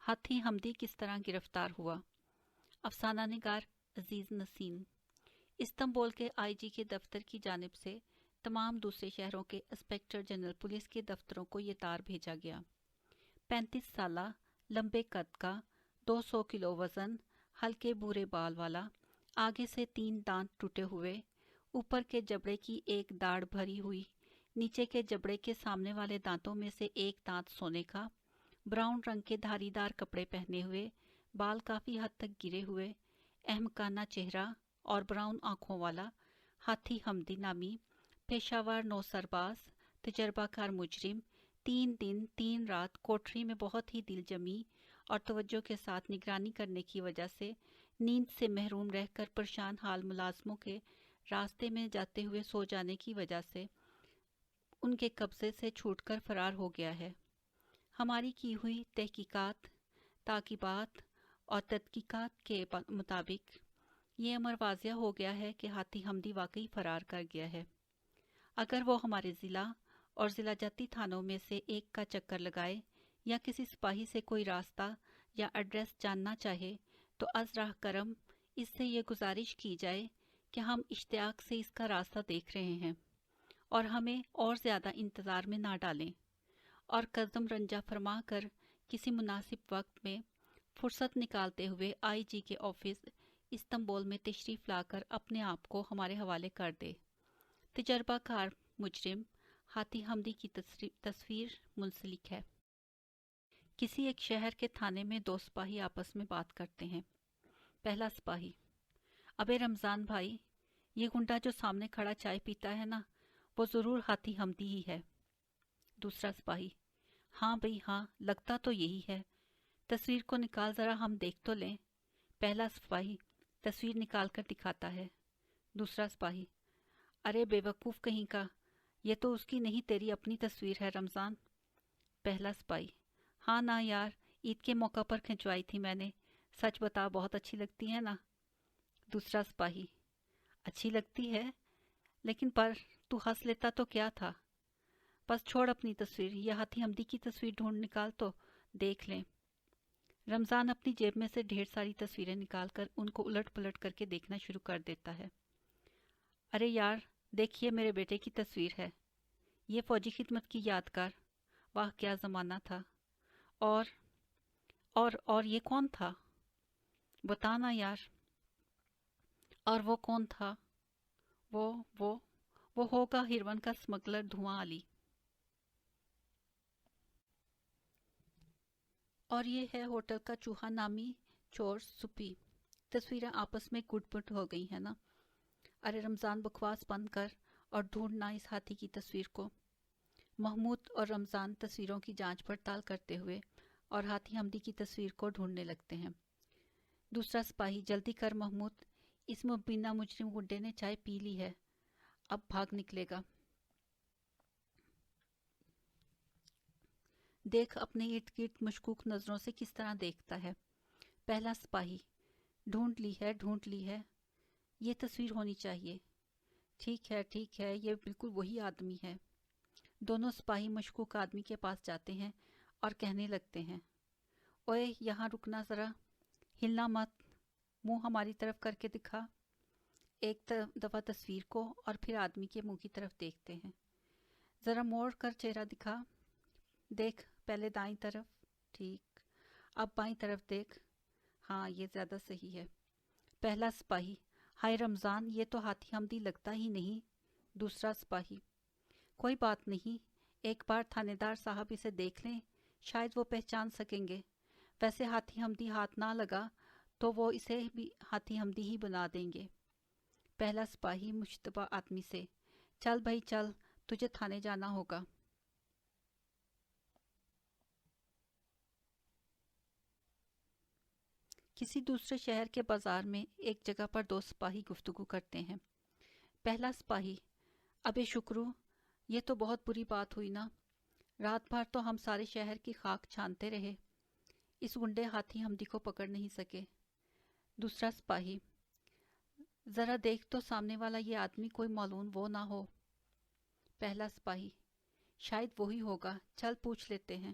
ہاتھی حمدی کس طرح گرفتار ہوا؟ افسانہ نگار عزیز نسیم۔ استنبول کے آئی جی کے دفتر کی جانب سے تمام دوسرے شہروں کے انسپکٹر جنرل پولیس کے دفتروں کو یہ تار بھیجا گیا۔ 35 سالہ، لمبے قد کا، 200 کلو وزن، ہلکے بھورے بال والا، آگے سے 3 دانت ٹوٹے ہوئے، اوپر کے جبڑے کی ایک داڑھ بھری ہوئی، نیچے کے جبڑے کے سامنے والے دانتوں میں سے ایک دانت سونے کا، براؤن رنگ کے دھاری دار کپڑے پہنے ہوئے، بال کافی حد تک گرے ہوئے، احمقانہ چہرہ اور براؤن آنکھوں والا ہاتھی حمدی نامی پیشہ ور نو سرباز، تجربہ کار مجرم 3 دن 3 رات کوٹری میں بہت ہی دل جمی اور توجہ کے ساتھ نگرانی کرنے کی وجہ سے نیند سے محروم رہ کر پریشان حال ملازموں کے راستے میں جاتے ہوئے سو جانے کی وجہ سے ان کے قبضے سے چھوٹ کر فرار ہو گیا ہے۔ ہماری کی ہوئی تحقیقات، تعقیبات اور تدقیقات کے مطابق یہ امر واضح ہو گیا ہے کہ ہاتھی حمدی واقعی فرار کر گیا ہے۔ اگر وہ ہمارے ضلع اور ضلع جاتی تھانوں میں سے ایک کا چکر لگائے یا کسی سپاہی سے کوئی راستہ یا ایڈریس جاننا چاہے تو از راہ کرم اس سے یہ گزارش کی جائے کہ ہم اشتیاق سے اس کا راستہ دیکھ رہے ہیں اور ہمیں اور زیادہ انتظار میں نہ ڈالیں، اور قدم رنجہ فرما کر کسی مناسب وقت میں فرصت نکالتے ہوئے آئی جی کے آفس استنبول میں تشریف لا کر اپنے آپ کو ہمارے حوالے کر دے۔ تجربہ کار مجرم ہاتھی حمدی کی تصویر منسلک ہے۔ کسی ایک شہر کے تھانے میں 2 سپاہی آپس میں بات کرتے ہیں۔ پہلا سپاہی: ابے رمضان بھائی، یہ گنڈا جو سامنے کھڑا چائے پیتا ہے نا، وہ ضرور ہاتھی حمدی ہی ہے۔ دوسرا سپاہی: ہاں بھئی ہاں، لگتا تو یہی ہے، تصویر کو نکال ذرا ہم دیکھ تو لیں۔ پہلا سپاہی تصویر نکال کر دکھاتا ہے۔ دوسرا سپاہی: ارے بے وقوف کہیں کا، یہ تو اس کی نہیں تیری اپنی تصویر ہے رمضان۔ پہلا سپاہی: ہاں نا یار، عید کے موقع پر کھنچوائی تھی میں نے، سچ بتا بہت اچھی لگتی ہے نا۔ دوسرا سپاہی: اچھی لگتی ہے، لیکن پر تو ہنس لیتا تو کیا تھا، بس چھوڑ اپنی تصویر، یہ ہاتھی حمدی کی تصویر ڈھونڈ نکال تو دیکھ لیں۔ رمضان اپنی جیب میں سے ڈھیر ساری تصویریں نکال کر ان کو الٹ پلٹ کر کے دیکھنا شروع کر دیتا ہے۔ ارے یار دیکھیے، میرے بیٹے کی تصویر ہے، یہ فوجی خدمت کی یادگار، واہ کیا زمانہ تھا۔ اور یہ کون تھا؟ بتانا یار۔ اور وہ کون تھا؟ وہ ہوگا ہرون کا سمگلر دھواں علی۔ اور یہ ہے ہوٹل کا چوہا نامی چور سپی۔ تصویریں آپس میں گٹ پٹ ہو گئی ہیں نا۔ ارے رمضان بکواس بند کر اور ڈھونڈنا اس ہاتھی کی تصویر کو۔ محمود اور رمضان تصویروں کی جانچ پڑتال کرتے ہوئے اور ہاتھی حمدی کی تصویر کو ڈھونڈنے لگتے ہیں۔ دوسرا سپاہی: جلدی کر محمود، اس مبینہ مجرم گنڈے نے چائے پی لی ہے، اب بھاگ نکلے گا۔ دیکھ اپنے ارد گرد مشکوک نظروں سے کس طرح دیکھتا ہے۔ پہلا سپاہی: ڈھونڈ لی ہے، یہ تصویر ہونی چاہیے۔ ٹھیک ہے، یہ بالکل وہی آدمی ہے۔ دونوں سپاہی مشکوک آدمی کے پاس جاتے ہیں اور کہنے لگتے ہیں: اوئے یہاں رکنا ذرا، ہلنا مت، منہ ہماری طرف کر کے دکھا۔ ایک دفعہ تصویر کو اور پھر آدمی کے منہ کی طرف دیکھتے ہیں۔ ذرا موڑ کر چہرہ دکھا، دیکھ پہلے دائیں طرف، ٹھیک، اب بائیں طرف دیکھ، ہاں یہ زیادہ صحیح ہے۔ پہلا سپاہی: ہائے رمضان، یہ تو ہاتھی حمدی لگتا ہی نہیں۔ دوسرا سپاہی: کوئی بات نہیں، ایک بار تھانے دار صاحب اسے دیکھ لیں، شاید وہ پہچان سکیں گے، ویسے ہاتھی حمدی ہاتھ نہ لگا تو وہ اسے بھی ہاتھی حمدی ہی بنا دیں گے۔ پہلا سپاہی مشتبہ آدمی سے: چل بھائی چل، تجھے تھانے جانا ہوگا۔ کسی دوسرے شہر کے بازار میں ایک جگہ پر 2 سپاہی گفتگو کرتے ہیں۔ پہلا سپاہی: ابے شکرو، یہ تو بہت بری بات ہوئی نا، رات بھر تو ہم سارے شہر کی خاک چھانتے رہے، اس گنڈے ہاتھی حمدی کو پکڑ نہیں سکے۔ دوسرا سپاہی: ذرا دیکھ تو سامنے والا یہ آدمی کوئی معلوم وہ نہ ہو۔ پہلا سپاہی: شاید وہی ہوگا، چل پوچھ لیتے ہیں۔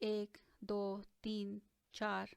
1 2 3 4।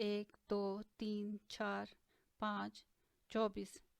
1 2 3 4 5 24,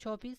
24?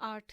8।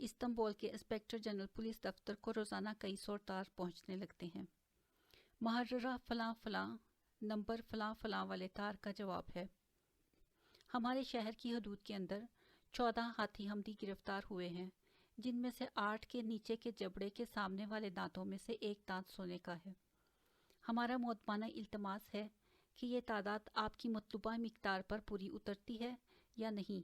استنبول کے انسپیکٹر جنرل پولیس دفتر کو روزانہ کئی سو تار پہنچنے لگتے ہیں۔ محررہ فلاں فلاں، نمبر فلاں فلاں والے تار کا جواب ہے: ہمارے شہر کی حدود کے اندر 14 ہاتھی ہمدی گرفتار ہوئے ہیں، جن میں سے 8 کے نیچے کے جبڑے کے سامنے والے دانتوں میں سے ایک دانت سونے کا ہے۔ ہمارا مؤدبانہ التماس ہے کہ یہ تعداد آپ کی مطلوبہ مقدار پر پوری اترتی ہے یا نہیں،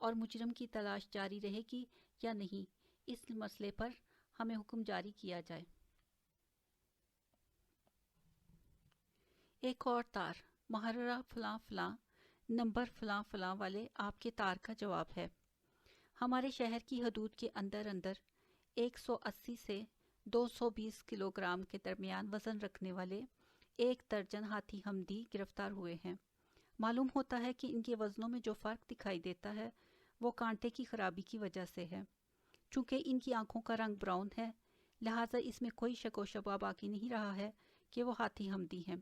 اور مجرم کی تلاش جاری رہے گی یا نہیں، اس مسئلے پر ہمیں حکم جاری کیا جائے۔ ایک اور تار: محررہ فلاں فلاں، نمبر فلاں فلاں والے آپ کے تار کا جواب ہے: ہمارے شہر کی حدود کے اندر 180 سے 220 کلو گرام کے درمیان وزن رکھنے والے 1 درجن ہاتھی ہمدی گرفتار ہوئے ہیں۔ معلوم ہوتا ہے کہ ان کے وزنوں میں جو فرق دکھائی دیتا ہے وہ کانٹے کی خرابی کی وجہ سے ہے۔ چونکہ ان کی آنکھوں کا رنگ براؤن ہے، لہٰذا اس میں کوئی شک و شبہ باقی نہیں رہا ہے کہ وہ ہاتھی ہمدی ہیں۔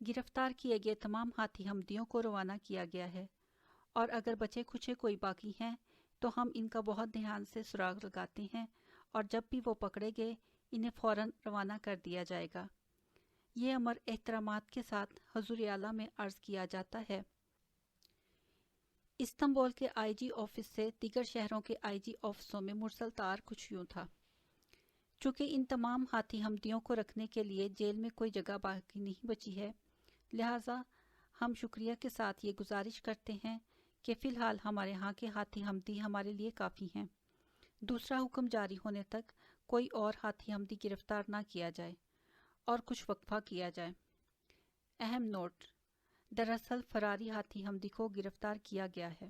گرفتار کیے گئے تمام ہاتھی ہمدیوں کو روانہ کیا گیا ہے، اور اگر بچے کچھ کوئی باقی ہیں تو ہم ان کا بہت دھیان سے سراغ لگاتے ہیں، اور جب بھی وہ پکڑے گئے انہیں فوراً روانہ کر دیا جائے گا۔ یہ امر احترامات کے ساتھ حضور اعلیٰ میں عرض کیا جاتا ہے۔ استنبول کے آئی جی آفس سے دیگر شہروں کے آئی جی آفسوں میں مرسل تار کچھ یوں تھا: چونکہ ان تمام ہاتھی ہمدیوں کو رکھنے کے لیے جیل میں کوئی جگہ باقی نہیں بچی ہے، لہٰذا ہم شکریہ کے ساتھ یہ گزارش کرتے ہیں کہ فی الحال ہمارے ہاں کے ہاتھی ہمدی ہمارے لیے کافی ہیں۔ دوسرا حکم جاری ہونے تک کوئی اور ہاتھی ہمدی گرفتار نہ کیا جائے، اور کچھ وقفہ کیا جائے۔ اہم نوٹ: دراصل فراری ہاتھی ہمدی کو گرفتار کیا گیا ہے۔